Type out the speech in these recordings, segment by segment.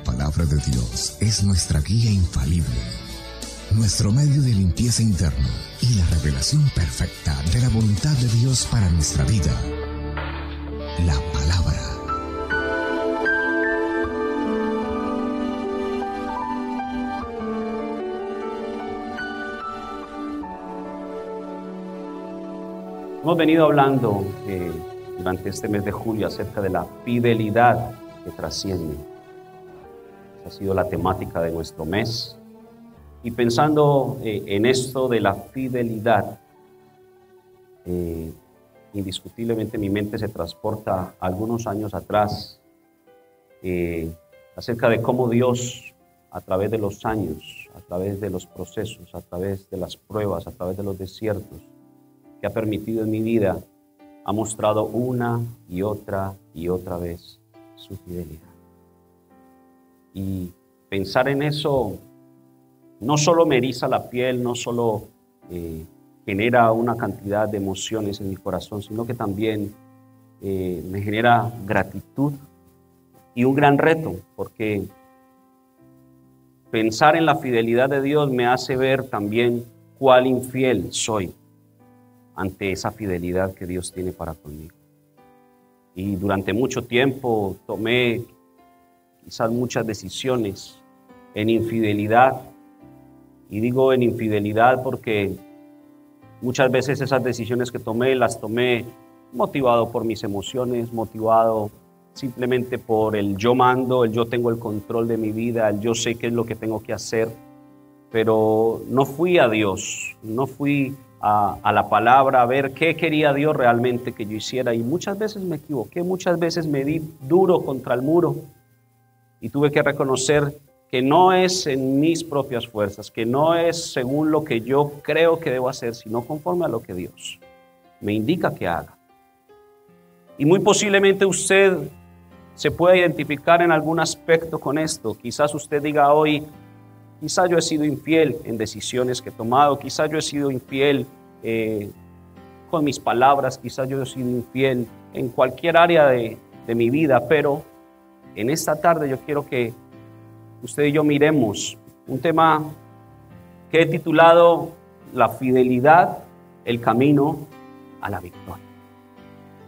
palabra de Dios es nuestra guía infalible, nuestro medio de limpieza interna y la revelación perfecta de la voluntad de Dios para nuestra vida. La palabra. Hemos venido hablando durante este mes de julio acerca de la fidelidad que trasciende. Esa ha sido la temática de nuestro mes. Y pensando en esto de la fidelidad, indiscutiblemente mi mente se transporta algunos años atrás acerca de cómo Dios, a través de los años, a través de los procesos, a través de las pruebas, a través de los desiertos que ha permitido en mi vida, ha mostrado una y otra vez su fidelidad. Y pensar en eso no solo me eriza la piel, no solo genera una cantidad de emociones en mi corazón, sino que también me genera gratitud y un gran reto, porque pensar en la fidelidad de Dios me hace ver también cuál infiel soy ante esa fidelidad que Dios tiene para conmigo. Y durante mucho tiempo tomé quizás muchas decisiones en infidelidad. Y digo en infidelidad porque muchas veces esas decisiones que tomé, las tomé motivado por mis emociones, motivado simplemente por el yo mando, el yo tengo el control de mi vida, el yo sé qué es lo que tengo que hacer. Pero no fui a Dios, no fui a la palabra a ver qué quería Dios realmente que yo hiciera. Y muchas veces me equivoqué, muchas veces me di duro contra el muro. Y tuve que reconocer que no es en mis propias fuerzas, que no es según lo que yo creo que debo hacer, sino conforme a lo que Dios me indica que haga. Y muy posiblemente usted se pueda identificar en algún aspecto con esto. Quizás usted diga hoy, quizás yo he sido infiel en decisiones que he tomado, quizás yo he sido infiel con mis palabras, quizás yo he sido infiel en cualquier área de mi vida, pero en esta tarde yo quiero que usted y yo miremos un tema que he titulado La fidelidad, el camino a la victoria.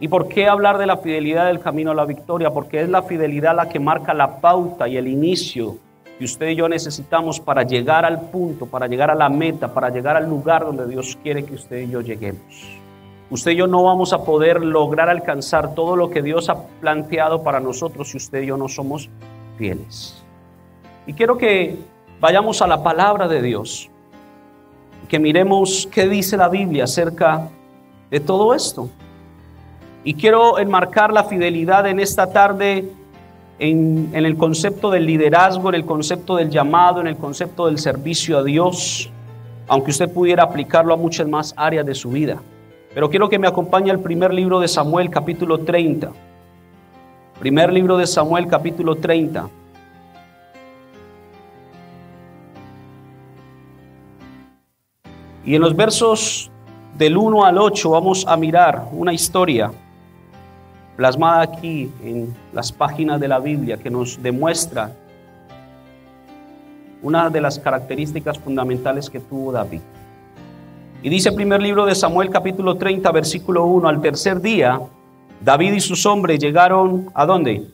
¿Y por qué hablar de la fidelidad del camino a la victoria? Porque es la fidelidad la que marca la pauta y el inicio que usted y yo necesitamos para llegar al punto, para llegar a la meta, para llegar al lugar donde Dios quiere que usted y yo lleguemos. Usted y yo no vamos a poder lograr alcanzar todo lo que Dios ha planteado para nosotros si usted y yo no somos fieles. Y quiero que vayamos a la palabra de Dios, que miremos qué dice la Biblia acerca de todo esto. Y quiero enmarcar la fidelidad en esta tarde en el concepto del liderazgo, en el concepto del llamado, en el concepto del servicio a Dios, aunque usted pudiera aplicarlo a muchas más áreas de su vida. Pero quiero que me acompañe al primer libro de Samuel, capítulo 30. Primer libro de Samuel, capítulo 30. Y en los versos del 1 al 8 vamos a mirar una historia plasmada aquí en las páginas de la Biblia que nos demuestra una de las características fundamentales que tuvo David. Y dice el primer libro de Samuel, capítulo 30, versículo 1, al tercer día, David y sus hombres llegaron, ¿a dónde?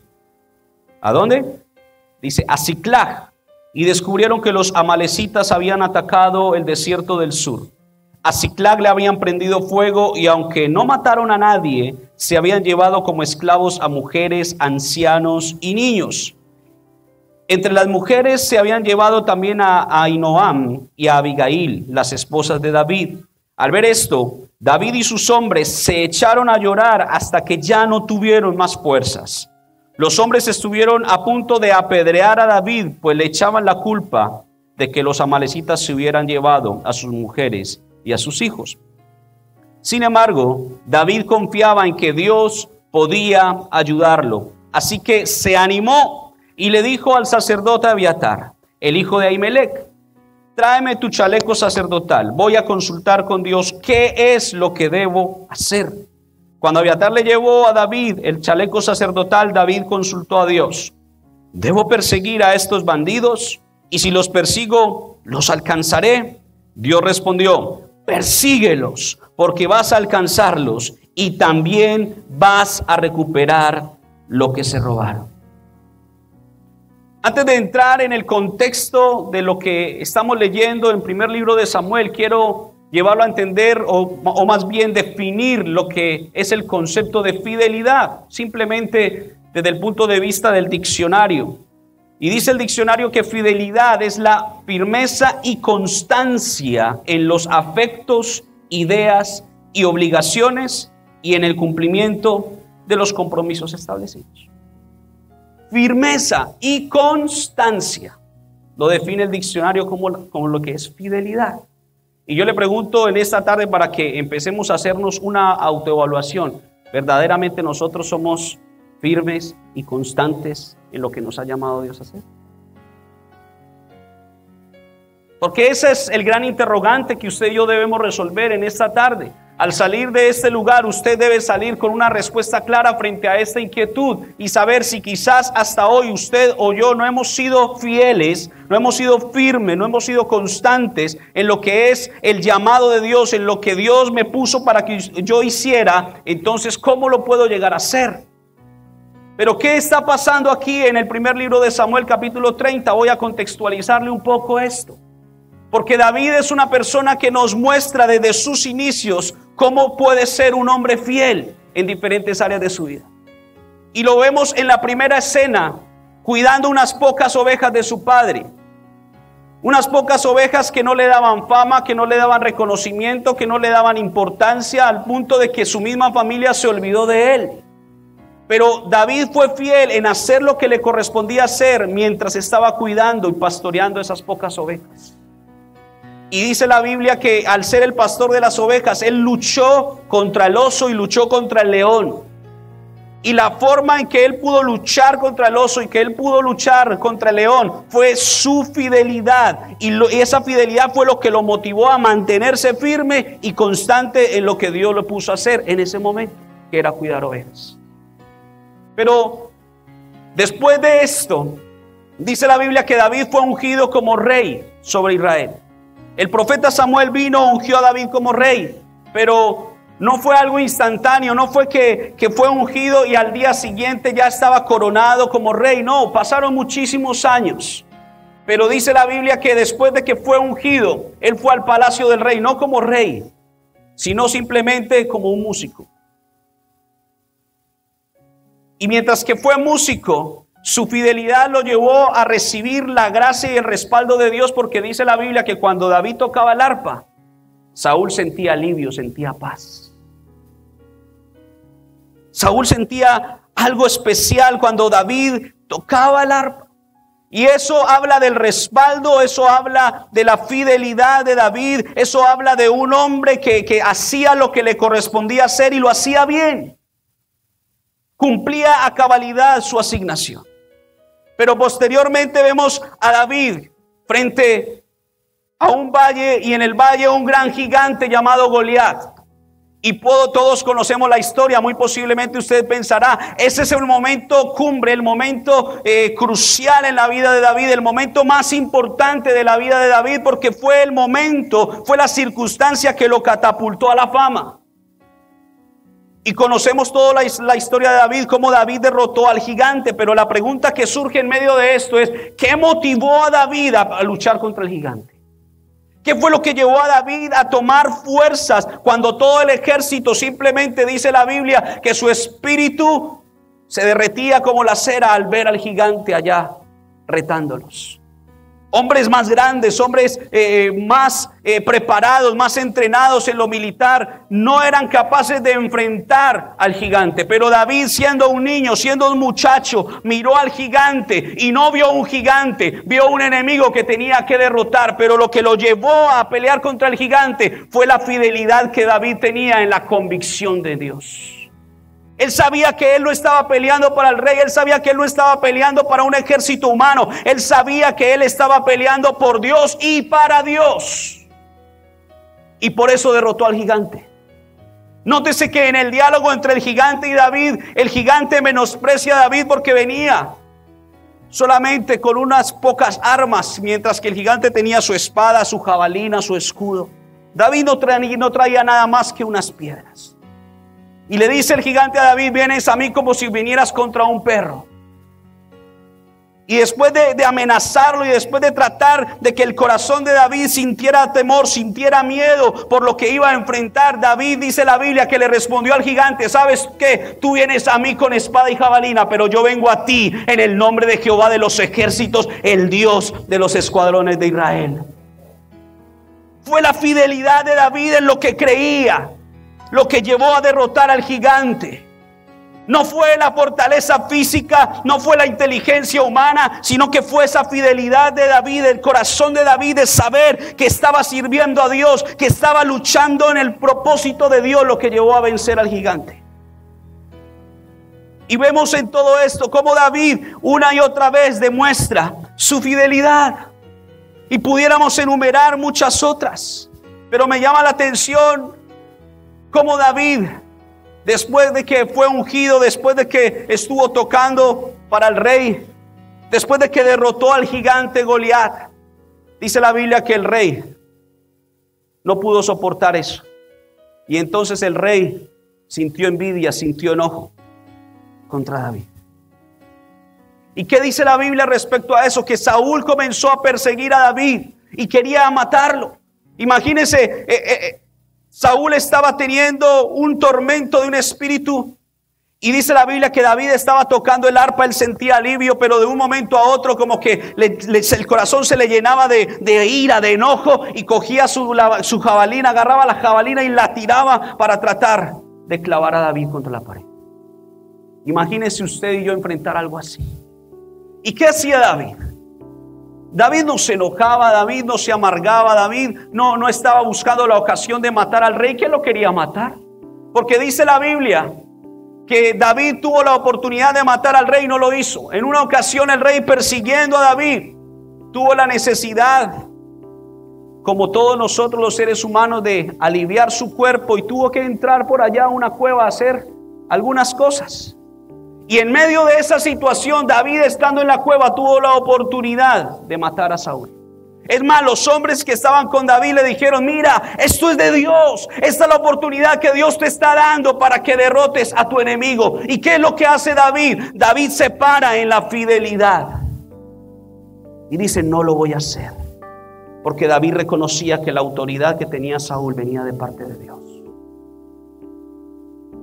¿A dónde? Dice, a Siclag, y descubrieron que los amalecitas habían atacado el desierto del sur. A Siclag le habían prendido fuego y aunque no mataron a nadie, se habían llevado como esclavos a mujeres, ancianos y niños. Entre las mujeres se habían llevado también a Ahinoam y a Abigail, las esposas de David. Al ver esto, David y sus hombres se echaron a llorar hasta que ya no tuvieron más fuerzas. Los hombres estuvieron a punto de apedrear a David, pues le echaban la culpa de que los amalecitas se hubieran llevado a sus mujeres y a sus hijos. Sin embargo, David confiaba en que Dios podía ayudarlo. Así que se animó y le dijo al sacerdote Abiatar, el hijo de Ahimelech, tráeme tu chaleco sacerdotal, voy a consultar con Dios qué es lo que debo hacer. Cuando Abiatar le llevó a David el chaleco sacerdotal, David consultó a Dios. ¿debo perseguir a estos bandidos? Y si los persigo, ¿los alcanzaré? Dios respondió, persíguelos, porque vas a alcanzarlos y también vas a recuperar lo que se robaron. Antes de entrar en el contexto de lo que estamos leyendo en primer libro de Samuel, quiero llevarlo a entender o más bien definir lo que es el concepto de fidelidad, simplemente desde el punto de vista del diccionario. Y dice el diccionario que fidelidad es la firmeza y constancia en los afectos, ideas y obligaciones y en el cumplimiento de los compromisos establecidos. Firmeza y constancia lo define el diccionario como lo que es fidelidad. Y yo le pregunto en esta tarde para que empecemos a hacernos una autoevaluación. ¿Verdaderamente nosotros somos firmes y constantes en lo que nos ha llamado Dios a hacer? Porque ese es el gran interrogante que usted y yo debemos resolver en esta tarde. Al salir de este lugar, usted debe salir con una respuesta clara frente a esta inquietud y saber si quizás hasta hoy usted o yo no hemos sido fieles, no hemos sido firmes, no hemos sido constantes en lo que es el llamado de Dios, en lo que Dios me puso para que yo hiciera. Entonces, ¿cómo lo puedo llegar a hacer? Pero ¿qué está pasando aquí en el primer libro de Samuel, capítulo 30? Voy a contextualizarle un poco esto. Porque David es una persona que nos muestra desde sus inicios cómo puede ser un hombre fiel en diferentes áreas de su vida. Y lo vemos en la primera escena, cuidando unas pocas ovejas de su padre. Unas pocas ovejas que no le daban fama, que no le daban reconocimiento, que no le daban importancia, al punto de que su misma familia se olvidó de él. Pero David fue fiel en hacer lo que le correspondía hacer mientras estaba cuidando y pastoreando esas pocas ovejas. Y dice la Biblia que al ser el pastor de las ovejas, él luchó contra el oso y luchó contra el león. Y la forma en que él pudo luchar contra el oso y que él pudo luchar contra el león fue su fidelidad. Y esa fidelidad fue lo que lo motivó a mantenerse firme y constante en lo que Dios le puso a hacer en ese momento, que era cuidar ovejas. Pero después de esto, dice la Biblia que David fue ungido como rey sobre Israel. El profeta Samuel vino, ungió a David como rey, pero no fue algo instantáneo, no fue que fue ungido y al día siguiente ya estaba coronado como rey. No, pasaron muchísimos años. Pero dice la Biblia que después de que fue ungido, él fue al palacio del rey, no como rey, sino simplemente como un músico. Y mientras que fue músico, su fidelidad lo llevó a recibir la gracia y el respaldo de Dios, porque dice la Biblia que cuando David tocaba el arpa, Saúl sentía alivio, sentía paz. Saúl sentía algo especial cuando David tocaba el arpa. Y eso habla del respaldo, eso habla de la fidelidad de David, eso habla de un hombre que hacía lo que le correspondía hacer y lo hacía bien. Cumplía a cabalidad su asignación. Pero posteriormente vemos a David frente a un valle y en el valle un gran gigante llamado Goliat. Y todos conocemos la historia, muy posiblemente usted pensará, ese es el momento cumbre, el momento crucial en la vida de David, el momento más importante de la vida de David, porque fue el momento, fue la circunstancia que lo catapultó a la fama. Y conocemos toda la historia de David, cómo David derrotó al gigante, pero la pregunta que surge en medio de esto es, ¿qué motivó a David a luchar contra el gigante? ¿Qué fue lo que llevó a David a tomar fuerzas cuando todo el ejército simplemente dice la Biblia que su espíritu se derretía como la cera al ver al gigante allá retándolos? Hombres más grandes, hombres más preparados, más entrenados en lo militar, no eran capaces de enfrentar al gigante. Pero David, siendo un niño, siendo un muchacho, miró al gigante y no vio un gigante, vio un enemigo que tenía que derrotar. Pero lo que lo llevó a pelear contra el gigante fue la fidelidad que David tenía en la convicción de Dios. Él sabía que él no estaba peleando para el rey, él sabía que él no estaba peleando para un ejército humano, él sabía que él estaba peleando por Dios y para Dios. Y por eso derrotó al gigante. Nótese que en el diálogo entre el gigante y David, el gigante menosprecia a David porque venía solamente con unas pocas armas, mientras que el gigante tenía su espada, su jabalina, su escudo. David no traía nada más que unas piedras. Y le dice el gigante a David: vienes a mí como si vinieras contra un perro. Y después de amenazarlo y después de tratar de que el corazón de David sintiera temor, sintiera miedo por lo que iba a enfrentar, David, dice la Biblia, que le respondió al gigante: ¿sabes qué? Tú vienes a mí con espada y jabalina, pero yo vengo a ti en el nombre de Jehová de los ejércitos, el Dios de los escuadrones de Israel. Fue la fidelidad de David en lo que creía lo que llevó a derrotar al gigante. No fue la fortaleza física, no fue la inteligencia humana, sino que fue esa fidelidad de David, el corazón de David de saber que estaba sirviendo a Dios, que estaba luchando en el propósito de Dios, lo que llevó a vencer al gigante. Y vemos en todo esto cómo David una y otra vez demuestra su fidelidad. Y pudiéramos enumerar muchas otras, pero me llama la atención cómo David, después de que fue ungido, después de que estuvo tocando para el rey, después de que derrotó al gigante Goliat, dice la Biblia que el rey no pudo soportar eso. Y entonces el rey sintió envidia, sintió enojo contra David. ¿Y qué dice la Biblia respecto a eso? Que Saúl comenzó a perseguir a David y quería matarlo. Imagínense, Saúl estaba teniendo un tormento de un espíritu. Y dice la Biblia que David estaba tocando el arpa, él sentía alivio, pero de un momento a otro como que el corazón se le llenaba de ira, de enojo, y cogía su jabalina, agarraba la jabalina y la tiraba para tratar de clavar a David contra la pared. Imagínese usted y yo enfrentar algo así. ¿Y qué hacía David? David no se enojaba, David no se amargaba, David no estaba buscando la ocasión de matar al rey que lo quería matar. Porque dice la Biblia que David tuvo la oportunidad de matar al rey y no lo hizo. En una ocasión el rey, persiguiendo a David, tuvo la necesidad, como todos nosotros los seres humanos, de aliviar su cuerpo, y tuvo que entrar por allá a una cueva a hacer algunas cosas. Y en medio de esa situación, David, estando en la cueva, tuvo la oportunidad de matar a Saúl. Es más, los hombres que estaban con David le dijeron: mira, esto es de Dios, esta es la oportunidad que Dios te está dando para que derrotes a tu enemigo. ¿Y qué es lo que hace David? David se para en la fidelidad y dice: no lo voy a hacer, porque David reconocía que la autoridad que tenía Saúl venía de parte de Dios.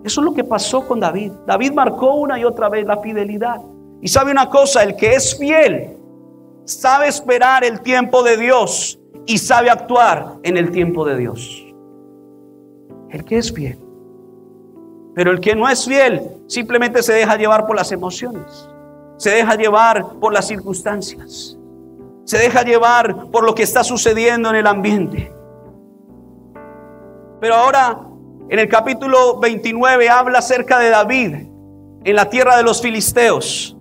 Eso es lo que pasó con David. David marcó una y otra vez la fidelidad. Y sabe una cosa: el que es fiel sabe esperar el tiempo de Dios y sabe actuar en el tiempo de Dios. El que es fiel. Pero el que no es fiel simplemente se deja llevar por las emociones, se deja llevar por las circunstancias, se deja llevar por lo que está sucediendo en el ambiente. Pero ahora, en el capítulo 29 habla acerca de David en la tierra de los filisteos.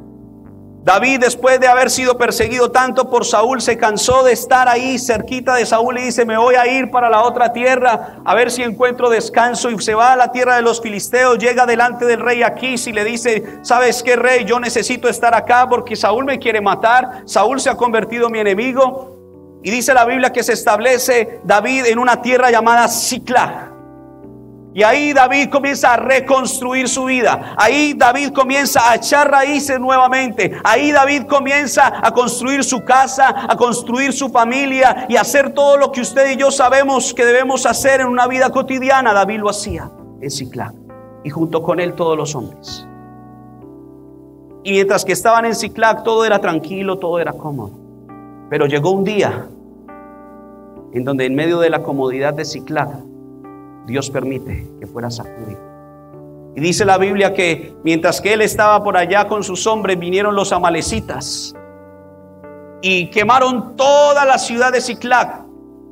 David, después de haber sido perseguido tanto por Saúl, se cansó de estar ahí cerquita de Saúl y dice: me voy a ir para la otra tierra a ver si encuentro descanso. Y se va a la tierra de los filisteos, llega delante del rey Aquís y le dice: ¿sabes qué, rey? Yo necesito estar acá porque Saúl me quiere matar. Saúl se ha convertido en mi enemigo. Y dice la Biblia que se establece David en una tierra llamada Siclag. Y ahí David comienza a reconstruir su vida. Ahí David comienza a echar raíces nuevamente. Ahí David comienza a construir su casa, a construir su familia y a hacer todo lo que usted y yo sabemos que debemos hacer en una vida cotidiana. David lo hacía en Siclag, y junto con él todos los hombres. Y mientras que estaban en Siclag, todo era tranquilo, todo era cómodo. Pero llegó un día en donde, en medio de la comodidad de Siclag, Dios permite que fuera sacudido. Y dice la Biblia que mientras que él estaba por allá con sus hombres, vinieron los amalecitas y quemaron toda la ciudad de Siclag,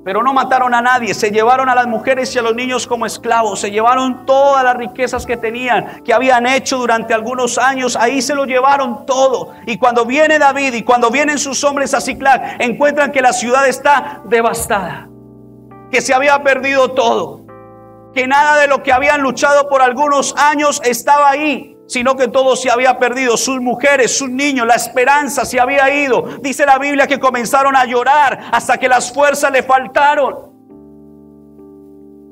pero no mataron a nadie. Se llevaron a las mujeres y a los niños como esclavos. Se llevaron todas las riquezas que tenían, que habían hecho durante algunos años. Ahí se lo llevaron todo. Y cuando viene David y cuando vienen sus hombres a Siclag, encuentran que la ciudad está devastada, que se había perdido todo, que nada de lo que habían luchado por algunos años estaba ahí. sino que todo se había perdido, sus mujeres, sus niños, la esperanza se había ido. Dice la Biblia que comenzaron a llorar hasta que las fuerzas le faltaron.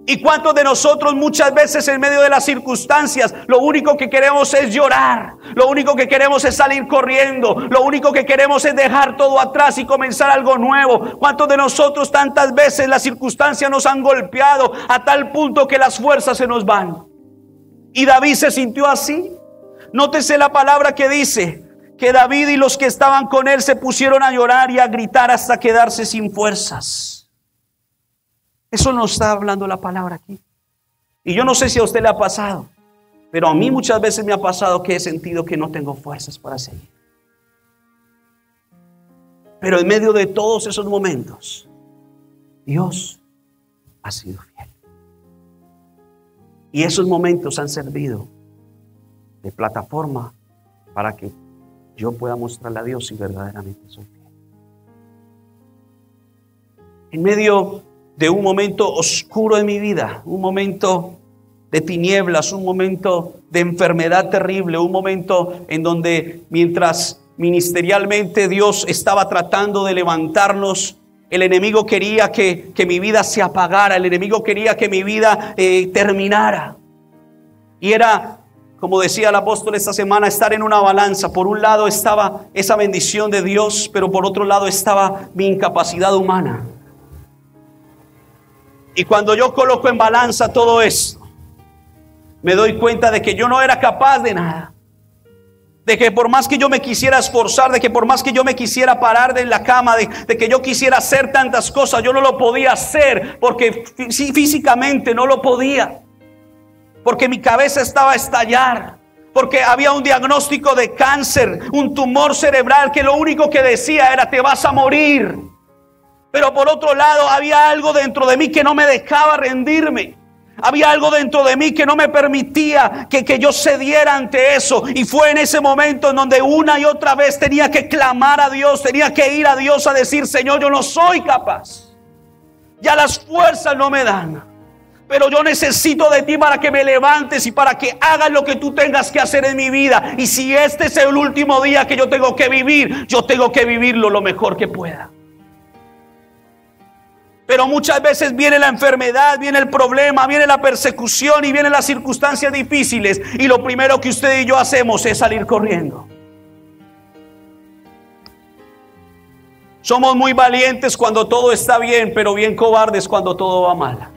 ¿Y cuántos de nosotros muchas veces en medio de las circunstancias lo único que queremos es llorar? Lo único que queremos es salir corriendo. Lo único que queremos es dejar todo atrás y comenzar algo nuevo. ¿Cuántos de nosotros tantas veces las circunstancias nos han golpeado a tal punto que las fuerzas se nos van? Y David se sintió así. Nótese la palabra que dice que David y los que estaban con él se pusieron a llorar y a gritar hasta quedarse sin fuerzas. Eso nos está hablando la palabra aquí. Y yo no sé si a usted le ha pasado, pero a mí muchas veces me ha pasado que he sentido que no tengo fuerzas para seguir. Pero en medio de todos esos momentos, Dios ha sido fiel. Y esos momentos han servido de plataforma para que yo pueda mostrarle a Dios si verdaderamente soy fiel. En medio de un momento oscuro en mi vida, un momento de tinieblas, un momento de enfermedad terrible, un momento en donde mientras ministerialmente Dios estaba tratando de levantarnos, el enemigo quería que mi vida se apagara, el enemigo quería que mi vida terminara. Y era, como decía el apóstol esta semana, estar en una balanza. Por un lado estaba esa bendición de Dios, pero por otro lado estaba mi incapacidad humana. Y cuando yo coloco en balanza todo esto, me doy cuenta de que yo no era capaz de nada. De que por más que yo me quisiera esforzar, de que por más que yo me quisiera parar de la cama, de que yo quisiera hacer tantas cosas, yo no lo podía hacer porque físicamente no lo podía. Porque mi cabeza estaba a estallar. Porque había un diagnóstico de cáncer, un tumor cerebral que lo único que decía era: te vas a morir. Pero por otro lado había algo dentro de mí que no me dejaba rendirme. Había algo dentro de mí que no me permitía que yo cediera ante eso. Y fue en ese momento en donde una y otra vez tenía que clamar a Dios, tenía que ir a Dios a decir: Señor, yo no soy capaz. Ya las fuerzas no me dan. Pero yo necesito de ti para que me levantes y para que hagas lo que tú tengas que hacer en mi vida. Y si este es el último día que yo tengo que vivir, yo tengo que vivirlo lo mejor que pueda. Pero muchas veces viene la enfermedad, viene el problema, viene la persecución y vienen las circunstancias difíciles. Y lo primero que usted y yo hacemos es salir corriendo. Somos muy valientes cuando todo está bien, pero bien cobardes cuando todo va mal.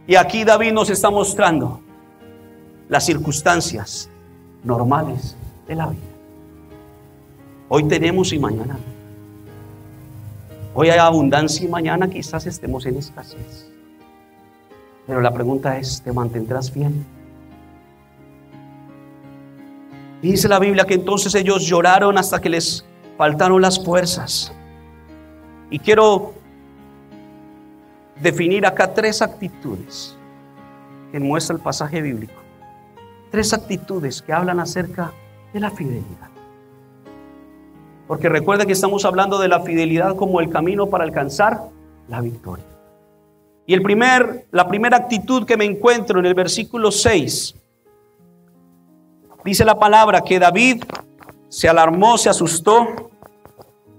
Y aquí David nos está mostrando las circunstancias normales de la vida. Hoy tenemos y mañana no. Hoy hay abundancia y mañana quizás estemos en escasez. Pero la pregunta es: ¿te mantendrás fiel? Y dice la Biblia que entonces ellos lloraron hasta que les faltaron las fuerzas. Y quiero definir acá 3 actitudes que muestra el pasaje bíblico. 3 actitudes que hablan acerca de la fidelidad. Porque recuerda que estamos hablando de la fidelidad como el camino para alcanzar la victoria. Y la primera actitud que me encuentro en el versículo 6, dice la palabra que David se alarmó, se asustó,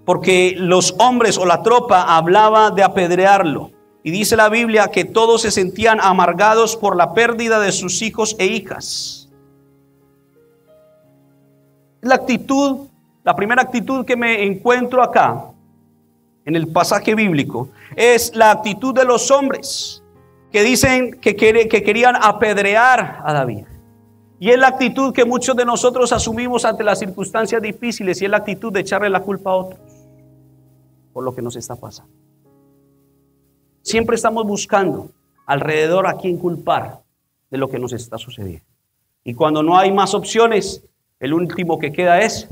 porque los hombres o la tropa hablaba de apedrearlo. Y dice la Biblia que todos se sentían amargados por la pérdida de sus hijos e hijas. La primera actitud que me encuentro acá en el pasaje bíblico es la actitud de los hombres que dicen que querían apedrear a David. Y es la actitud que muchos de nosotros asumimos ante las circunstancias difíciles, y es la actitud de echarle la culpa a otros por lo que nos está pasando. Siempre estamos buscando alrededor a quién culpar de lo que nos está sucediendo. Y cuando no hay más opciones, el último que queda es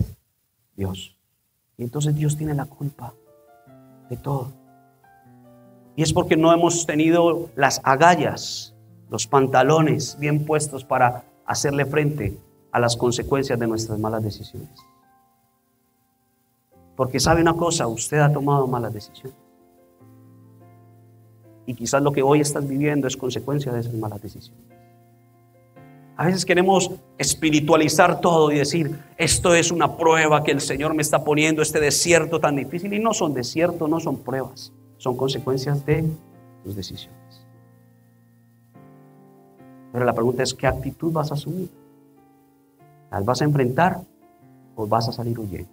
Dios. Y entonces Dios tiene la culpa de todo. Y es porque no hemos tenido las agallas, los pantalones bien puestos para hacerle frente a las consecuencias de nuestras malas decisiones. Porque sabe una cosa, usted ha tomado malas decisiones. Y quizás lo que hoy estás viviendo es consecuencia de esas malas decisiones. A veces queremos espiritualizar todo y decir, esto es una prueba que el Señor me está poniendo, este desierto tan difícil. Y no son desiertos, no son pruebas, son consecuencias de tus decisiones. Pero la pregunta es, ¿qué actitud vas a asumir? ¿Las vas a enfrentar o vas a salir huyendo?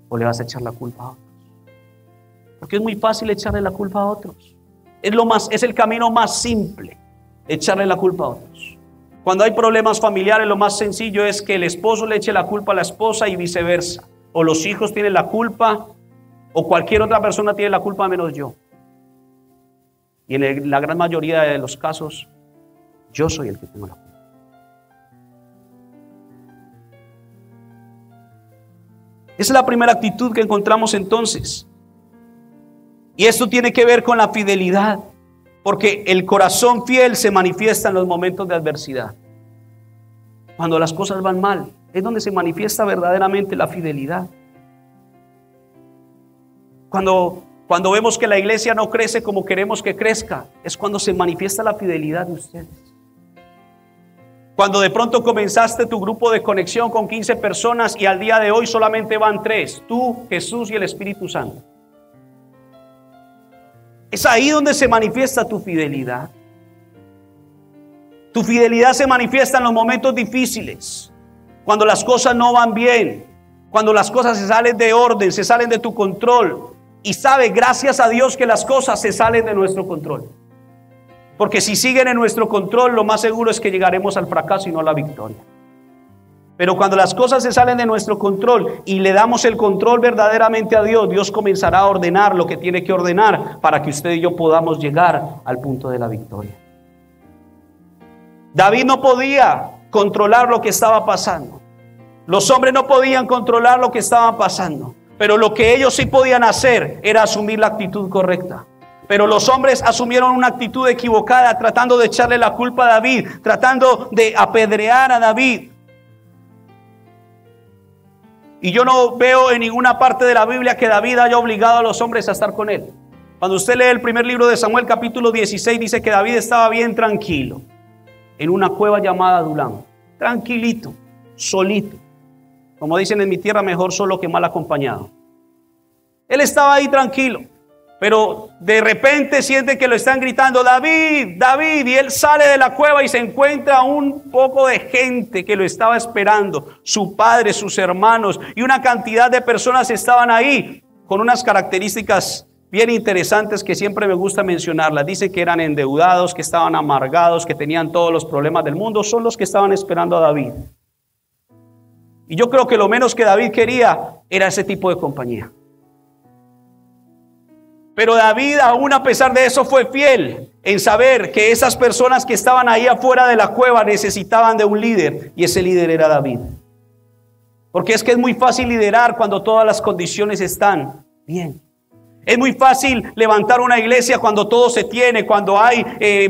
¿O le vas a echar la culpa a otros? Porque es muy fácil echarle la culpa a otros. Es el camino más simple, echarle la culpa a otros. Cuando hay problemas familiares, lo más sencillo es que el esposo le eche la culpa a la esposa y viceversa. O los hijos tienen la culpa, o cualquier otra persona tiene la culpa menos yo. Y en la gran mayoría de los casos, yo soy el que tengo la culpa. Esa es la primera actitud que encontramos entonces. Y esto tiene que ver con la fidelidad, porque el corazón fiel se manifiesta en los momentos de adversidad. Cuando las cosas van mal, es donde se manifiesta verdaderamente la fidelidad. Cuando vemos que la iglesia no crece como queremos que crezca, es cuando se manifiesta la fidelidad de ustedes. Cuando de pronto comenzaste tu grupo de conexión con 15 personas y al día de hoy solamente van 3, tú, Jesús y el Espíritu Santo. Es ahí donde se manifiesta tu fidelidad. Tu fidelidad se manifiesta en los momentos difíciles, cuando las cosas no van bien, cuando las cosas se salen de orden, se salen de tu control. Y sabe, gracias a Dios que las cosas se salen de nuestro control. Porque si siguen en nuestro control, lo más seguro es que llegaremos al fracaso y no a la victoria. Pero cuando las cosas se salen de nuestro control y le damos el control verdaderamente a Dios, Dios comenzará a ordenar lo que tiene que ordenar para que usted y yo podamos llegar al punto de la victoria. David no podía controlar lo que estaba pasando. Los hombres no podían controlar lo que estaba pasando. Pero lo que ellos sí podían hacer era asumir la actitud correcta. Pero los hombres asumieron una actitud equivocada, tratando de echarle la culpa a David, tratando de apedrear a David. Y yo no veo en ninguna parte de la Biblia que David haya obligado a los hombres a estar con él. Cuando usted lee el primer libro de Samuel, capítulo 16, dice que David estaba bien tranquilo en una cueva llamada Adulam. Tranquilito, solito. Como dicen en mi tierra, mejor solo que mal acompañado. Él estaba ahí tranquilo, pero de repente siente que lo están gritando, David, David, y él sale de la cueva y se encuentra un poco de gente que lo estaba esperando, su padre, sus hermanos, y una cantidad de personas estaban ahí con unas características bien interesantes que siempre me gusta mencionarlas. Dice que eran endeudados, que estaban amargados, que tenían todos los problemas del mundo. Son los que estaban esperando a David. Y yo creo que lo menos que David quería era ese tipo de compañía. Pero David, aún a pesar de eso, fue fiel en saber que esas personas que estaban ahí afuera de la cueva necesitaban de un líder, y ese líder era David. Porque es que es muy fácil liderar cuando todas las condiciones están bien. Es muy fácil levantar una iglesia cuando todo se tiene, cuando hay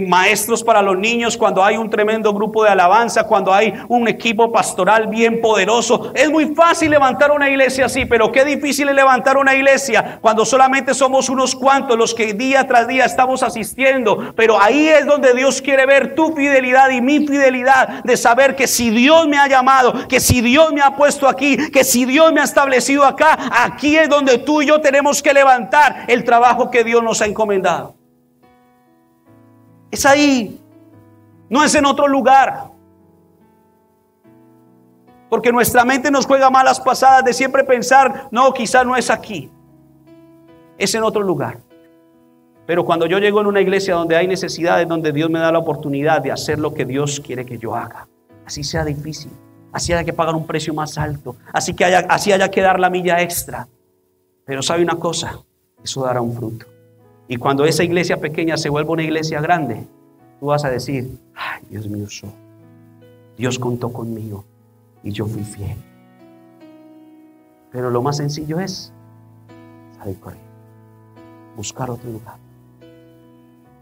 maestros para los niños, cuando hay un tremendo grupo de alabanza, cuando hay un equipo pastoral bien poderoso. Es muy fácil levantar una iglesia así, pero qué difícil es levantar una iglesia cuando solamente somos unos cuantos los que día tras día estamos asistiendo. Pero ahí es donde Dios quiere ver tu fidelidad y mi fidelidad, de saber que si Dios me ha llamado, que si Dios me ha puesto aquí, que si Dios me ha establecido acá, aquí es donde tú y yo tenemos que levantar el trabajo que Dios nos ha encomendado. Es ahí, no es en otro lugar. Porque nuestra mente nos juega malas pasadas de siempre pensar, no, quizás no es aquí, es en otro lugar. Pero cuando yo llego en una iglesia donde hay necesidades, donde Dios me da la oportunidad de hacer lo que Dios quiere que yo haga, así sea difícil, así haya que pagar un precio más alto, así haya que dar la milla extra. Pero sabe una cosa, eso dará un fruto. Y cuando esa iglesia pequeña se vuelva una iglesia grande, tú vas a decir, ay, Dios me usó, Dios contó conmigo y yo fui fiel. Pero lo más sencillo es salir corriendo, buscar otro lugar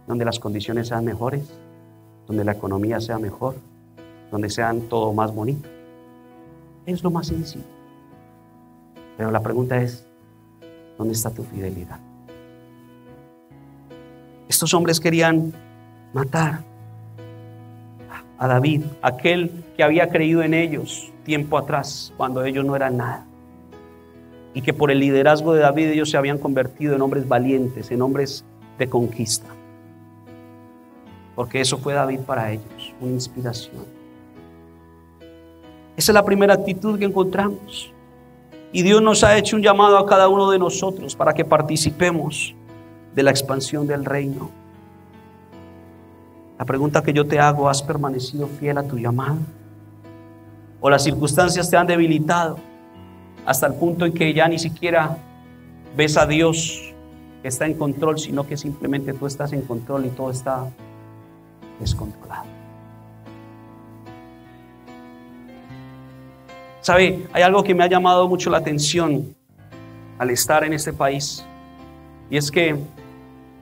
donde las condiciones sean mejores, donde la economía sea mejor, donde sean todo más bonito. Es lo más sencillo. Pero la pregunta es, ¿dónde está tu fidelidad? Estos hombres querían matar a David, aquel que había creído en ellos tiempo atrás, cuando ellos no eran nada. Y que por el liderazgo de David ellos se habían convertido en hombres valientes, en hombres de conquista. Porque eso fue David para ellos, una inspiración. Esa es la primera actitud que encontramos. Y Dios nos ha hecho un llamado a cada uno de nosotros para que participemos de la expansión del reino. La pregunta que yo te hago: ¿has permanecido fiel a tu llamado? ¿O las circunstancias te han debilitado hasta el punto en que ya ni siquiera ves a Dios que está en control, sino que simplemente tú estás en control y todo está descontrolado? ¿Sabe? Hay algo que me ha llamado mucho la atención al estar en este país, y es que,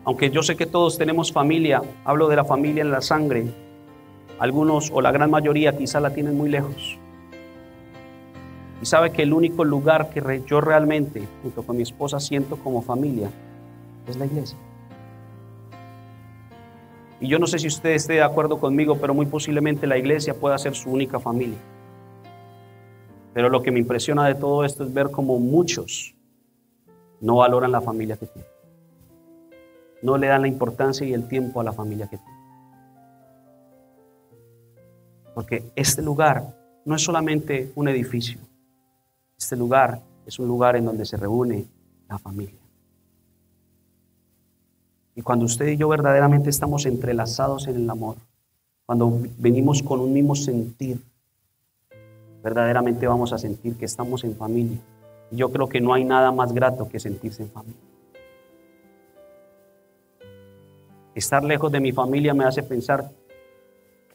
aunque yo sé que todos tenemos familia, hablo de la familia en la sangre, algunos o la gran mayoría quizá la tienen muy lejos. Y sabe que el único lugar que yo realmente, junto con mi esposa, siento como familia es la iglesia. Y yo no sé si usted esté de acuerdo conmigo, pero muy posiblemente la iglesia pueda ser su única familia. Pero lo que me impresiona de todo esto es ver cómo muchos no valoran la familia que tienen. No le dan la importancia y el tiempo a la familia que tienen. Porque este lugar no es solamente un edificio. Este lugar es un lugar en donde se reúne la familia. Y cuando usted y yo verdaderamente estamos entrelazados en el amor, cuando venimos con un mismo sentir, verdaderamente vamos a sentir que estamos en familia. Y yo creo que no hay nada más grato que sentirse en familia. Estar lejos de mi familia me hace pensar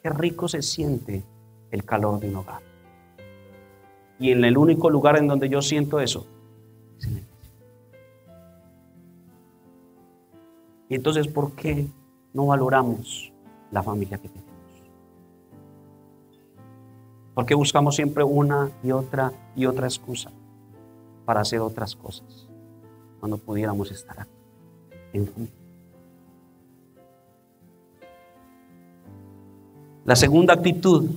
qué rico se siente el calor de un hogar. Y en el único lugar en donde yo siento eso es en la iglesia. Y entonces, ¿por qué no valoramos la familia que tenemos? ¿Por qué buscamos siempre una y otra excusa para hacer otras cosas cuando pudiéramos estar aquí en familia? La segunda actitud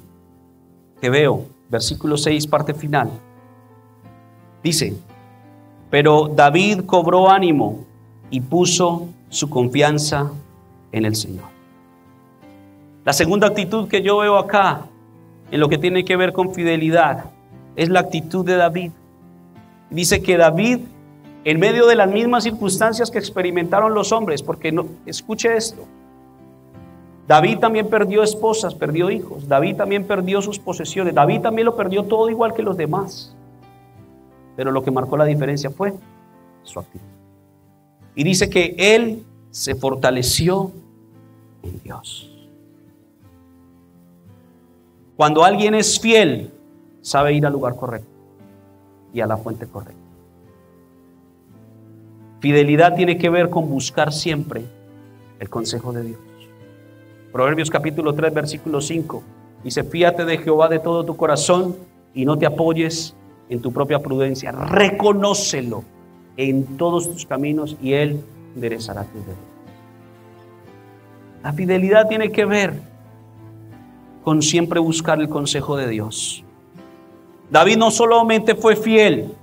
que veo, versículo 6, parte final, dice: pero David cobró ánimo y puso su confianza en el Señor. La segunda actitud que yo veo acá, en lo que tiene que ver con fidelidad, es la actitud de David. Dice que David, en medio de las mismas circunstancias que experimentaron los hombres, porque no, escuche esto, David también perdió esposas, perdió hijos, David también perdió sus posesiones, David también lo perdió todo igual que los demás. Pero lo que marcó la diferencia fue su actitud. Y dice que él se fortaleció en Dios. Cuando alguien es fiel, sabe ir al lugar correcto y a la fuente correcta. Fidelidad tiene que ver con buscar siempre el consejo de Dios. Proverbios capítulo 3, versículo 5. Dice: fíate de Jehová de todo tu corazón y no te apoyes en tu propia prudencia. Reconócelo en todos tus caminos y Él enderezará tus veredas. La fidelidad tiene que ver con siempre buscar el consejo de Dios. David no solamente fue fiel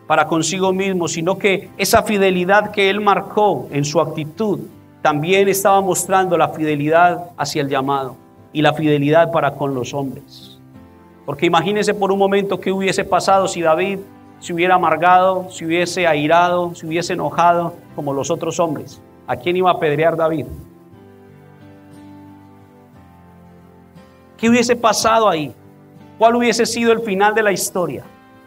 para consigo mismo, sino que esa fidelidad que él marcó en su actitud también estaba mostrando la fidelidad hacia el llamado y la fidelidad para con los hombres. Porque imagínese por un momento qué hubiese pasado si David se hubiera amargado, se hubiese airado, se hubiese enojado como los otros hombres. ¿A quién iba a apedrear David? ¿Qué hubiese pasado ahí? ¿Cuál hubiese sido el final de la historia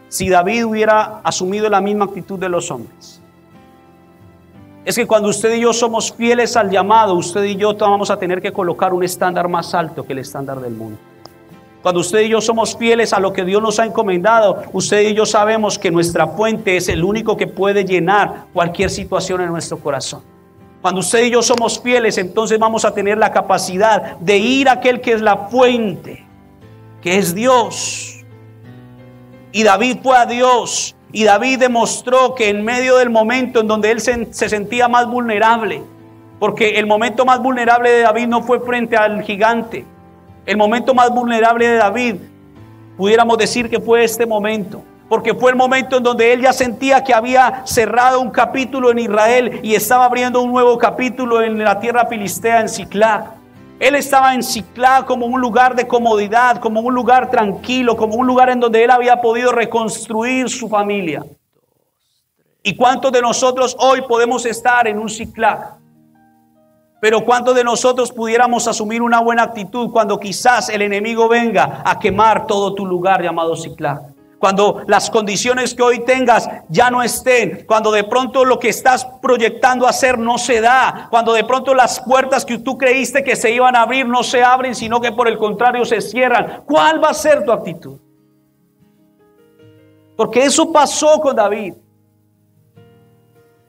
si David hubiera asumido la misma actitud de los hombres? Es que cuando usted y yo somos fieles al llamado, usted y yo vamos a tener que colocar un estándar más alto que el estándar del mundo. Cuando usted y yo somos fieles a lo que Dios nos ha encomendado, usted y yo sabemos que nuestra fuente es el único que puede llenar cualquier situación en nuestro corazón. Cuando usted y yo somos fieles, entonces vamos a tener la capacidad de ir a aquel que es la fuente, que es Dios. Y David fue a Dios, y David demostró que en medio del momento en donde él se sentía más vulnerable, Porque el momento más vulnerable de David no fue frente al gigante. El momento más vulnerable de David, pudiéramos decir que fue este momento. Porque fue el momento en donde él ya sentía que había cerrado un capítulo en Israel y estaba abriendo un nuevo capítulo en la tierra filistea, en Siclag. Él estaba en Siclag como un lugar de comodidad, como un lugar tranquilo, como un lugar en donde él había podido reconstruir su familia. ¿Y cuántos de nosotros hoy podemos estar en un Siclag? Pero ¿cuántos de nosotros pudiéramos asumir una buena actitud cuando quizás el enemigo venga a quemar todo tu lugar llamado Siclag? Cuando las condiciones que hoy tengas ya no estén, cuando de pronto lo que estás proyectando hacer no se da, cuando de pronto las puertas que tú creíste que se iban a abrir no se abren, sino que por el contrario se cierran, ¿cuál va a ser tu actitud? Porque eso pasó con David.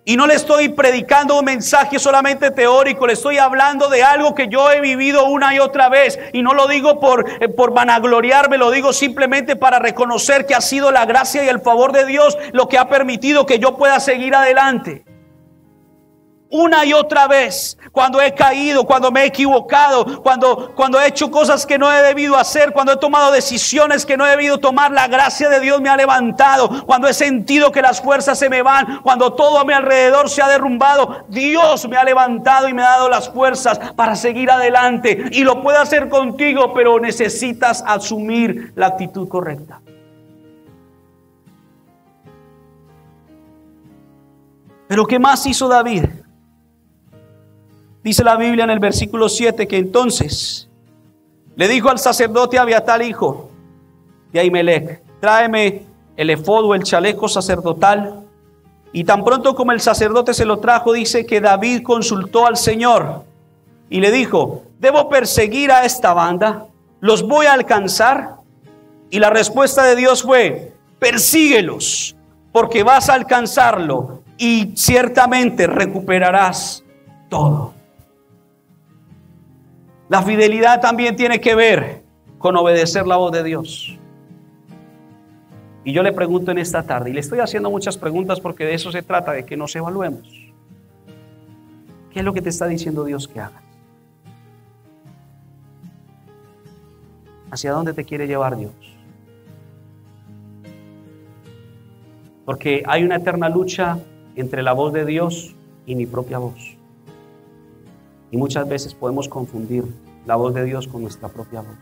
Y no le estoy predicando un mensaje solamente teórico, le estoy hablando de algo que yo he vivido una y otra vez. Y no lo digo por vanagloriarme, lo digo simplemente para reconocer que ha sido la gracia y el favor de Dios lo que ha permitido que yo pueda seguir adelante. Una y otra vez, cuando he caído, cuando me he equivocado, cuando he hecho cosas que no he debido hacer, cuando he tomado decisiones que no he debido tomar, la gracia de Dios me ha levantado. Cuando he sentido que las fuerzas se me van, cuando todo a mi alrededor se ha derrumbado, Dios me ha levantado y me ha dado las fuerzas para seguir adelante. Y lo puede hacer contigo, pero necesitas asumir la actitud correcta. Pero ¿qué más hizo David? Dice la Biblia en el versículo 7 que entonces le dijo al sacerdote Abiatar, hijo de Ahimelech: tráeme el efod o el chaleco sacerdotal. Y tan pronto como el sacerdote se lo trajo, dice que David consultó al Señor y le dijo: ¿debo perseguir a esta banda? ¿Los voy a alcanzar? Y la respuesta de Dios fue: persíguelos, porque vas a alcanzarlo y ciertamente recuperarás todo. La fidelidad también tiene que ver con obedecer la voz de Dios. Y yo le pregunto en esta tarde, y le estoy haciendo muchas preguntas porque de eso se trata, de que nos evaluemos. ¿Qué es lo que te está diciendo Dios que hagas? ¿Hacia dónde te quiere llevar Dios? Porque hay una eterna lucha entre la voz de Dios y mi propia voz. Y muchas veces podemos confundir la voz de Dios con nuestra propia voz.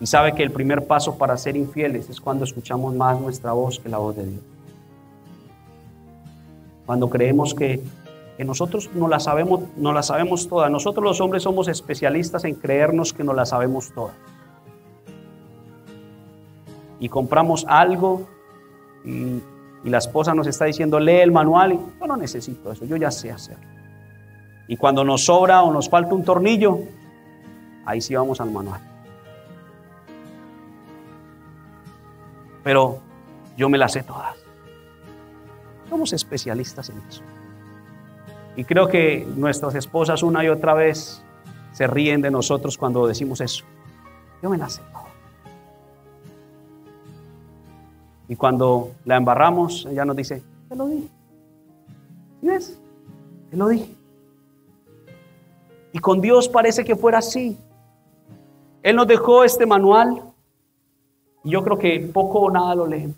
Y sabe que el primer paso para ser infieles es cuando escuchamos más nuestra voz que la voz de Dios. Cuando creemos que nosotros no la sabemos toda. Nosotros los hombres somos especialistas en creernos que no la sabemos toda. Y compramos algo y la esposa nos está diciendo: lee el manual. Y yo no necesito eso, yo ya sé hacerlo. Y cuando nos sobra o nos falta un tornillo, ahí sí vamos al manual. Pero yo me las sé todas. Somos especialistas en eso. Y creo que nuestras esposas una y otra vez se ríen de nosotros cuando decimos eso. Yo me las sé todas. Y cuando la embarramos, ella nos dice: te lo dije. ¿Sí ves? Te lo dije. Y con Dios parece que fuera así. Él nos dejó este manual y yo creo que poco o nada lo leemos.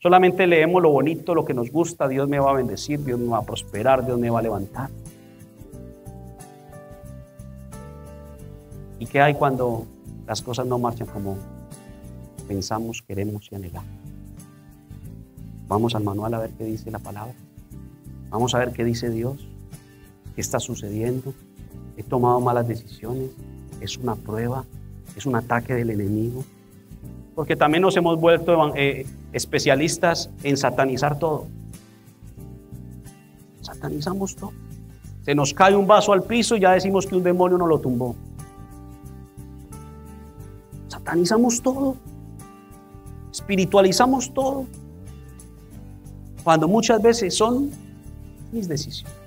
Solamente leemos lo bonito, lo que nos gusta. Dios me va a bendecir, Dios me va a prosperar, Dios me va a levantar. ¿Y qué hay cuando las cosas no marchan como pensamos, queremos y anhelamos? Vamos al manual a ver qué dice la palabra. Vamos a ver qué dice Dios. ¿Qué está sucediendo? He tomado malas decisiones. Es una prueba. Es un ataque del enemigo. Porque también nos hemos vuelto especialistas en satanizar todo. Satanizamos todo. Se nos cae un vaso al piso y ya decimos que un demonio nos lo tumbó. Satanizamos todo. Espiritualizamos todo. Cuando muchas veces son mis decisiones.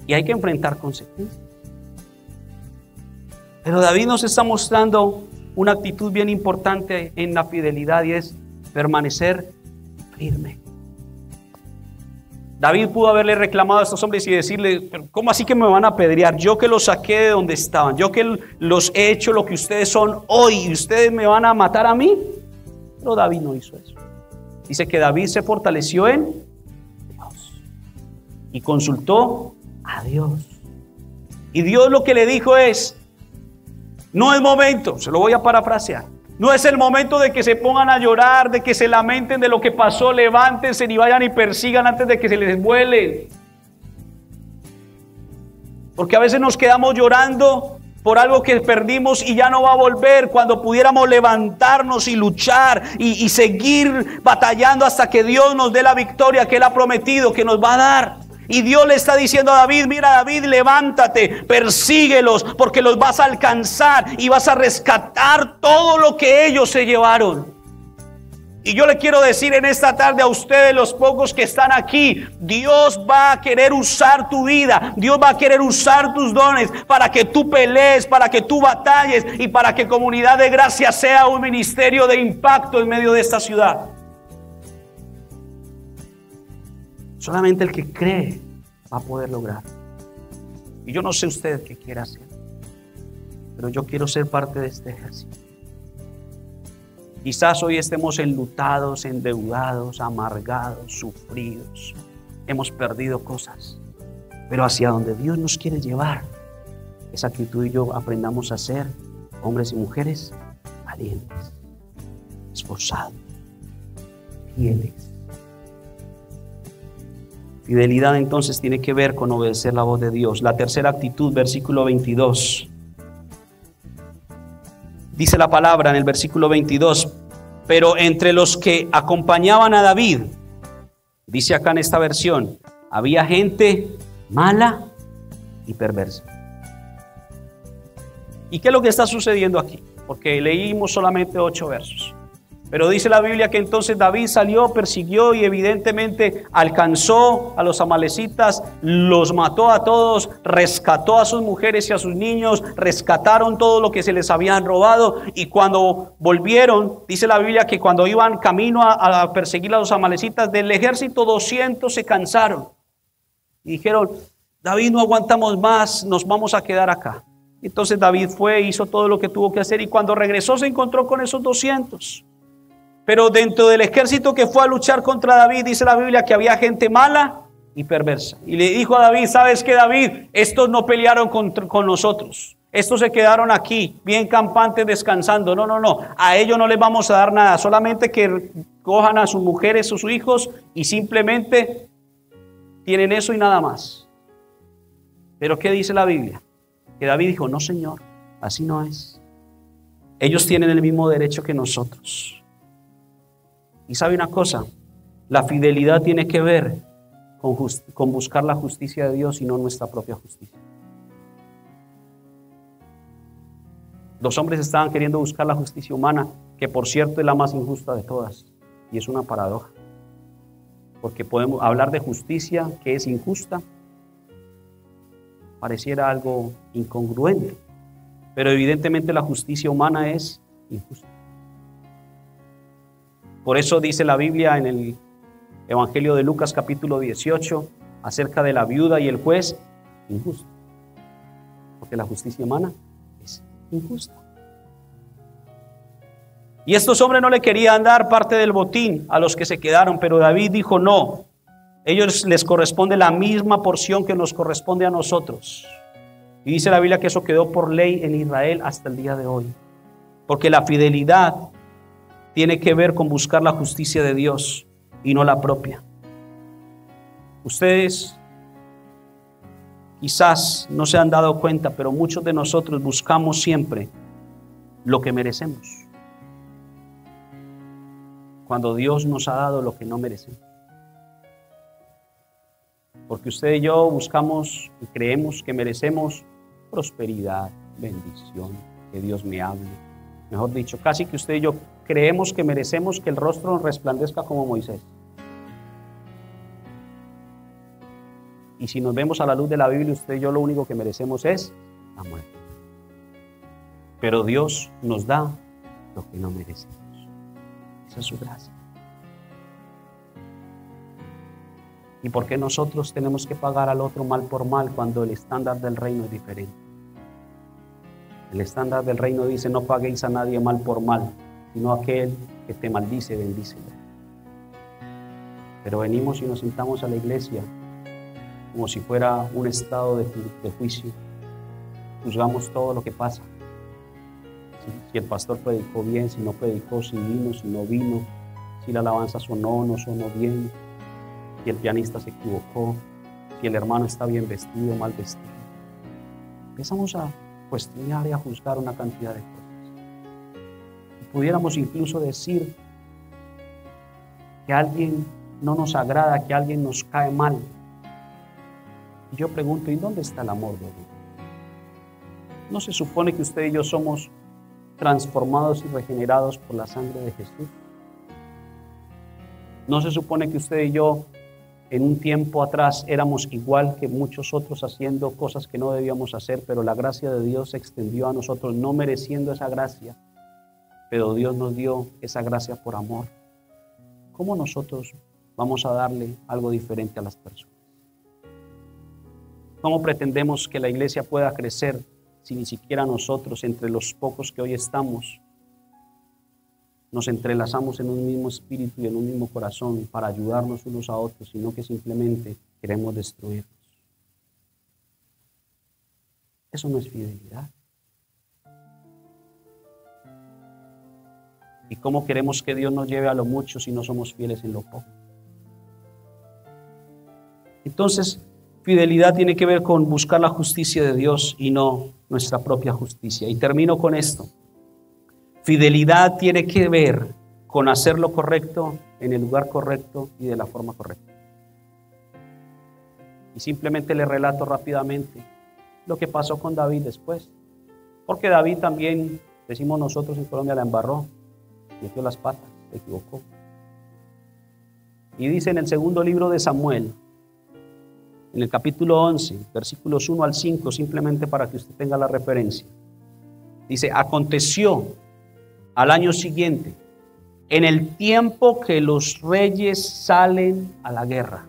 Y hay que enfrentar consecuencias. Pero David nos está mostrando una actitud bien importante en la fidelidad y es permanecer firme. David pudo haberle reclamado a estos hombres y decirle, ¿cómo así que me van a apedrear? Yo que los saqué de donde estaban, yo que los he hecho lo que ustedes son hoy y ustedes me van a matar a mí. Pero David no hizo eso. Dice que David se fortaleció en Dios y consultó a Dios. Y Dios lo que le dijo es, no es momento, se lo voy a parafrasear, no es el momento de que se pongan a llorar, de que se lamenten de lo que pasó, levántense y vayan y persigan antes de que se les vuelen. Porque a veces nos quedamos llorando por algo que perdimos y ya no va a volver, cuando pudiéramos levantarnos y luchar y seguir batallando hasta que Dios nos dé la victoria que Él ha prometido que nos va a dar. Y Dios le está diciendo a David, mira David, levántate, persíguelos, porque los vas a alcanzar y vas a rescatar todo lo que ellos se llevaron. Y yo le quiero decir en esta tarde a ustedes, los pocos que están aquí, Dios va a querer usar tu vida, Dios va a querer usar tus dones para que tú pelees, para que tú batalles y para que Comunidad de Gracia sea un ministerio de impacto en medio de esta ciudad. Solamente el que cree va a poder lograr. Y yo no sé usted qué quiere hacer, pero yo quiero ser parte de este ejército. Quizás hoy estemos enlutados, endeudados, amargados, sufridos. Hemos perdido cosas, pero hacia donde Dios nos quiere llevar es a que tú y yo aprendamos a ser hombres y mujeres valientes, esforzados, fieles. Fidelidad entonces tiene que ver con obedecer la voz de Dios. La tercera actitud, versículo 22. Dice la palabra en el versículo 22, pero entre los que acompañaban a David, dice acá en esta versión, había gente mala y perversa. ¿Y qué es lo que está sucediendo aquí? Porque leímos solamente 8 versos. Pero dice la Biblia que entonces David salió, persiguió y evidentemente alcanzó a los amalecitas, los mató a todos, rescató a sus mujeres y a sus niños, rescataron todo lo que se les habían robado. Y cuando volvieron, dice la Biblia que cuando iban camino a perseguir a los amalecitas, del ejército 200 se cansaron. Y dijeron, David, no aguantamos más, nos vamos a quedar acá. Entonces David fue, hizo todo lo que tuvo que hacer y cuando regresó se encontró con esos 200. Pero dentro del ejército que fue a luchar contra David, dice la Biblia que había gente mala y perversa. Y le dijo a David, ¿sabes qué, David? Estos no pelearon con nosotros. Estos se quedaron aquí, bien campantes, descansando. No. A ellos no les vamos a dar nada. Solamente que cojan a sus mujeres o sus hijos y simplemente tienen eso y nada más. Pero ¿qué dice la Biblia? Que David dijo, no, Señor, así no es. Ellos tienen el mismo derecho que nosotros. Y sabe una cosa, la fidelidad tiene que ver con buscar la justicia de Dios y no nuestra propia justicia. Los hombres estaban queriendo buscar la justicia humana, que por cierto es la más injusta de todas. Y es una paradoja. Porque podemos hablar de justicia que es injusta, pareciera algo incongruente. Pero evidentemente la justicia humana es injusta. Por eso dice la Biblia en el Evangelio de Lucas capítulo 18 acerca de la viuda y el juez injusto. Porque la justicia humana es injusta. Y estos hombres no le querían dar parte del botín a los que se quedaron, pero David dijo no. Ellos les corresponde la misma porción que nos corresponde a nosotros. Y dice la Biblia que eso quedó por ley en Israel hasta el día de hoy. Porque la fidelidad tiene que ver con buscar la justicia de Dios y no la propia. Ustedes quizás no se han dado cuenta, pero muchos de nosotros buscamos siempre lo que merecemos, cuando Dios nos ha dado lo que no merecemos. Porque usted y yo buscamos y creemos que merecemos prosperidad, bendición, que Dios me hable. Mejor dicho, casi que usted y yo creemos que merecemos que el rostro nos resplandezca como Moisés. Y si nos vemos a la luz de la Biblia, usted y yo lo único que merecemos es la muerte. Pero Dios nos da lo que no merecemos. Esa es su gracia. ¿Y por qué nosotros tenemos que pagar al otro mal por mal cuando el estándar del reino es diferente? El estándar del reino dice: no paguéis a nadie mal por mal, sino aquel que te maldice, bendícelo. Pero venimos y nos sentamos a la iglesia como si fuera un estado de juicio. Juzgamos todo lo que pasa. Si el pastor predicó bien, si no predicó, si vino, si no vino, si la alabanza sonó o no sonó bien, si el pianista se equivocó, si el hermano está bien vestido o mal vestido. Empezamos a cuestionar y a juzgar una cantidad de cosas. Y pudiéramos incluso decir que alguien no nos agrada, que alguien nos cae mal. Y yo pregunto: ¿y dónde está el amor de Dios? ¿No se supone que usted y yo somos transformados y regenerados por la sangre de Jesús? ¿No se supone que usted y yo en un tiempo atrás éramos igual que muchos otros, haciendo cosas que no debíamos hacer, pero la gracia de Dios se extendió a nosotros, no mereciendo esa gracia, pero Dios nos dio esa gracia por amor? ¿Cómo nosotros vamos a darle algo diferente a las personas? ¿Cómo pretendemos que la iglesia pueda crecer si ni siquiera nosotros, entre los pocos que hoy estamos, nos entrelazamos en un mismo espíritu y en un mismo corazón para ayudarnos unos a otros, sino que simplemente queremos destruirnos? Eso no es fidelidad. ¿Y cómo queremos que Dios nos lleve a lo mucho si no somos fieles en lo poco? Entonces, fidelidad tiene que ver con buscar la justicia de Dios y no nuestra propia justicia. Y termino con esto. Fidelidad tiene que ver con hacer lo correcto en el lugar correcto y de la forma correcta. Y simplemente le relato rápidamente lo que pasó con David después. Porque David también, decimos nosotros en Colombia, la embarró, metió las patas, se equivocó. Y dice en el segundo libro de Samuel, en el capítulo 11, versículos 1 al 5, simplemente para que usted tenga la referencia. Dice: aconteció al año siguiente, en el tiempo que los reyes salen a la guerra,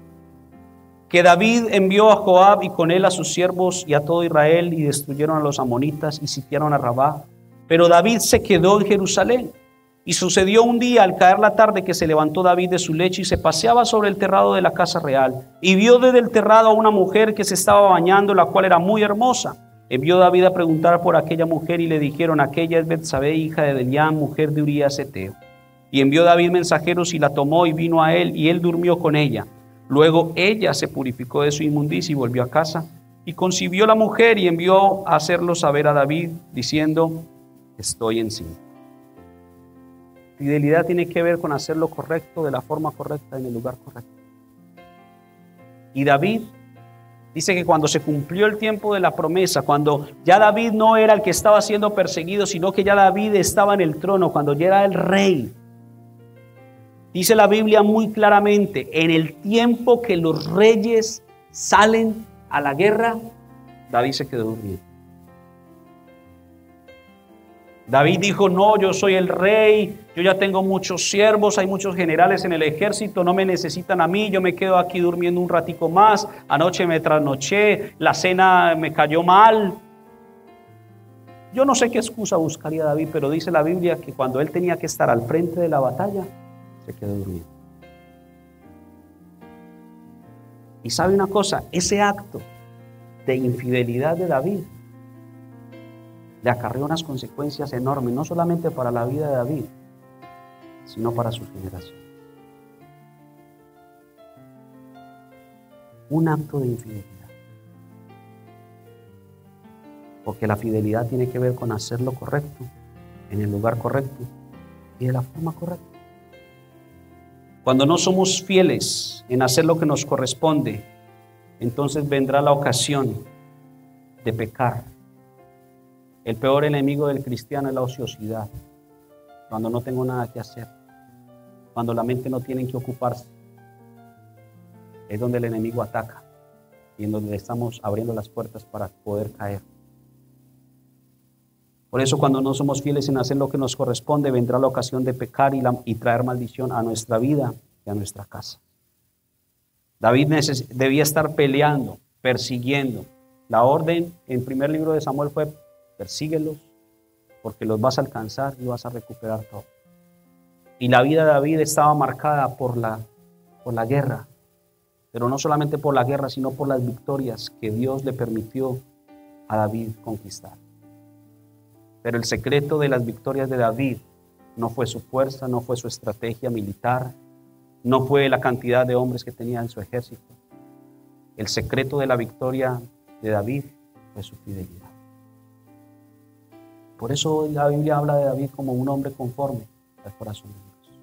que David envió a Joab y con él a sus siervos y a todo Israel, y destruyeron a los amonitas y sitiaron a Rabá. Pero David se quedó en Jerusalén. Y sucedió un día, al caer la tarde, que se levantó David de su lecho y se paseaba sobre el terrado de la casa real, y vio desde el terrado a una mujer que se estaba bañando, la cual era muy hermosa. Envió David a preguntar por aquella mujer, y le dijeron: aquella es Betsabé, hija de Eliam, mujer de Urías Heteo. Y envió David mensajeros y la tomó y vino a él, y él durmió con ella. Luego ella se purificó de su inmundicia y volvió a casa, y concibió la mujer, y envió a hacerlo saber a David, diciendo: estoy encinta. Fidelidad tiene que ver con hacer lo correcto de la forma correcta en el lugar correcto. Y David dice que cuando se cumplió el tiempo de la promesa, cuando ya David no era el que estaba siendo perseguido, sino que ya David estaba en el trono, cuando ya era el rey, dice la Biblia muy claramente: en el tiempo que los reyes salen a la guerra, David se quedó durmiendo. David dijo: no, yo soy el rey, yo ya tengo muchos siervos, hay muchos generales en el ejército, no me necesitan a mí, yo me quedo aquí durmiendo un ratico más, anoche me trasnoché, la cena me cayó mal. Yo no sé qué excusa buscaría David, pero dice la Biblia que cuando él tenía que estar al frente de la batalla, se quedó durmiendo. Y sabe una cosa, ese acto de infidelidad de David le acarreó unas consecuencias enormes, no solamente para la vida de David, sino para sus generaciones. Un acto de infidelidad. Porque la fidelidad tiene que ver con hacer lo correcto, en el lugar correcto y de la forma correcta. Cuando no somos fieles en hacer lo que nos corresponde, entonces vendrá la ocasión de pecar. El peor enemigo del cristiano es la ociosidad. Cuando no tengo nada que hacer, cuando la mente no tiene que ocuparse, es donde el enemigo ataca y en donde estamos abriendo las puertas para poder caer. Por eso, cuando no somos fieles en hacer lo que nos corresponde, vendrá la ocasión de pecar y traer maldición a nuestra vida y a nuestra casa. David debía estar peleando, persiguiendo. La orden en primer libro de Samuel fue: persíguelos, porque los vas a alcanzar y vas a recuperar todo. Y la vida de David estaba marcada por la guerra, pero no solamente por la guerra, sino por las victorias que Dios le permitió a David conquistar. Pero el secreto de las victorias de David no fue su fuerza, no fue su estrategia militar, no fue la cantidad de hombres que tenía en su ejército. El secreto de la victoria de David fue su fidelidad. Por eso la Biblia habla de David como un hombre conforme al corazón de Dios.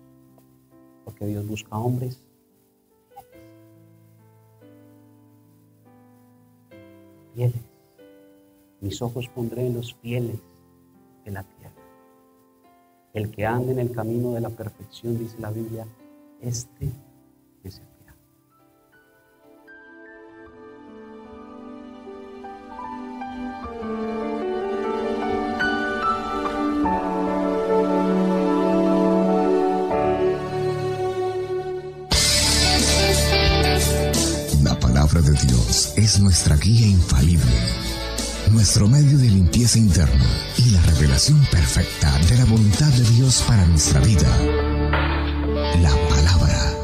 Porque Dios busca hombres fieles. Mis ojos pondré en los fieles de la tierra. El que ande en el camino de la perfección, dice la Biblia, este me servirá. La palabra de Dios es nuestra guía infalible, nuestro medio de limpieza interna y la revelación perfecta de la voluntad de Dios para nuestra vida. La palabra